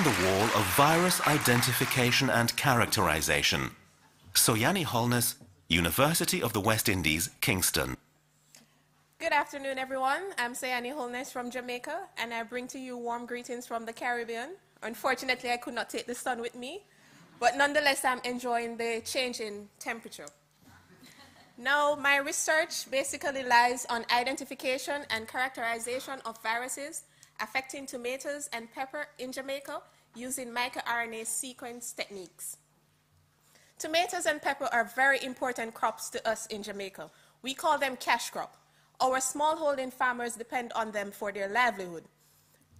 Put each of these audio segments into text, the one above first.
the wall of virus identification and characterization. Soyanni Holness, University of the West Indies, Kingston. Good afternoon, everyone. I'm Soyanni Holness from Jamaica, and I bring to you warm greetings from the Caribbean. Unfortunately, I could not take the sun with me, but nonetheless, I'm enjoying the change in temperature. Now, my research basically lies on identification and characterization of viruses affecting tomatoes and pepper in Jamaica using microRNA sequence techniques. Tomatoes and pepper are very important crops to us in Jamaica. We call them cash crop. Our smallholding farmers depend on them for their livelihood.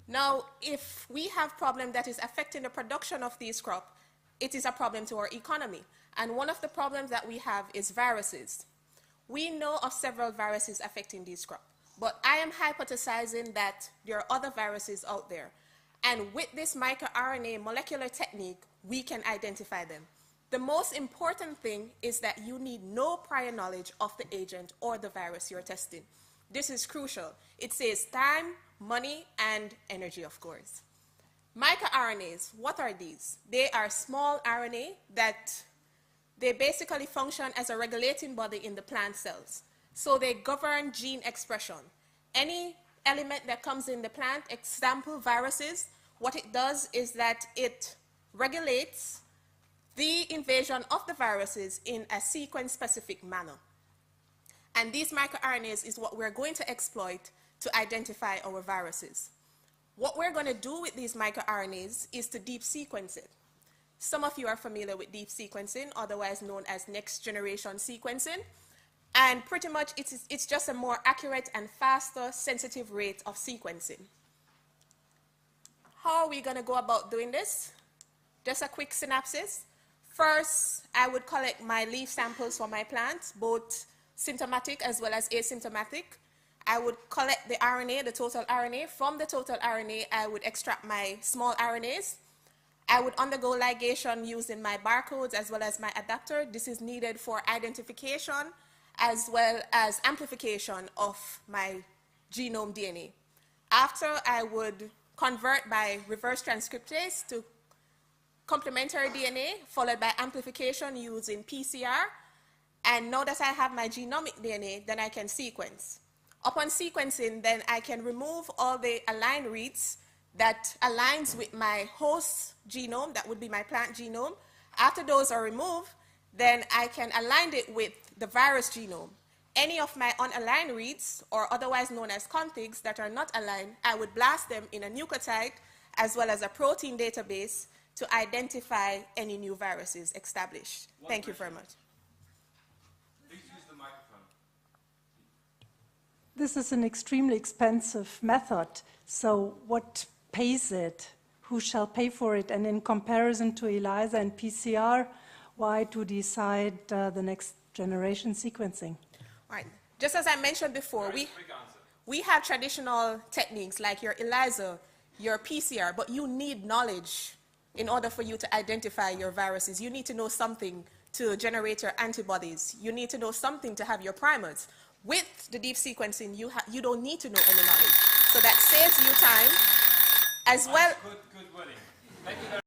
Now, if we have problem that is affecting the production of these crops, it is a problem to our economy. And one of the problems that we have is viruses. We know of several viruses affecting these crops, but I am hypothesizing that there are other viruses out there. And with this microRNA molecular technique, we can identify them. The most important thing is that you need no prior knowledge of the agent or the virus you're testing. This is crucial. It saves time, money, and energy, of course. MicroRNAs, what are these? They are small RNA that they basically function as a regulating body in the plant cells. So they govern gene expression. Any element that comes in the plant, example viruses, what it does is that it regulates the invasion of the viruses in a sequence-specific manner. And these microRNAs is what we're going to exploit to identify our viruses. What we're going to do with these microRNAs is to deep sequence it. Some of you are familiar with deep sequencing, otherwise known as next-generation sequencing. And pretty much it's just a more accurate and faster sensitive rate of sequencing. How are we going to go about doing this? Just a quick synopsis. First, I would collect my leaf samples for my plants, both symptomatic as well as asymptomatic. I would collect the RNA, the total RNA. From the total RNA, I would extract my small RNAs. I would undergo ligation using my barcodes as well as my adapter. This is needed for identification as well as amplification of my genome DNA. After, I would convert by reverse transcriptase to complementary DNA, followed by amplification using PCR. And now that I have my genomic DNA, then I can sequence. Upon sequencing, then I can remove all the aligned reads that aligns with my host genome, that would be my plant genome. After those are removed, then I can align it with the virus genome. Any of my unaligned reads, or otherwise known as configs that are not aligned, I would blast them in a nucleotide as well as a protein database to identify any new viruses established. Thank you very much. Please use the microphone. This is an extremely expensive method, so what pays it? Who shall pay for it? And in comparison to ELISA and PCR, why to decide the next generation sequencing? All right. Just as I mentioned before, we have traditional techniques like your ELISA, your PCR, but you need knowledge in order for you to identify your viruses. You need to know something to generate your antibodies. You need to know something to have your primers. With the deep sequencing, you don't need to know any knowledge. So that saves you time as well. Good wording. Thank you very much.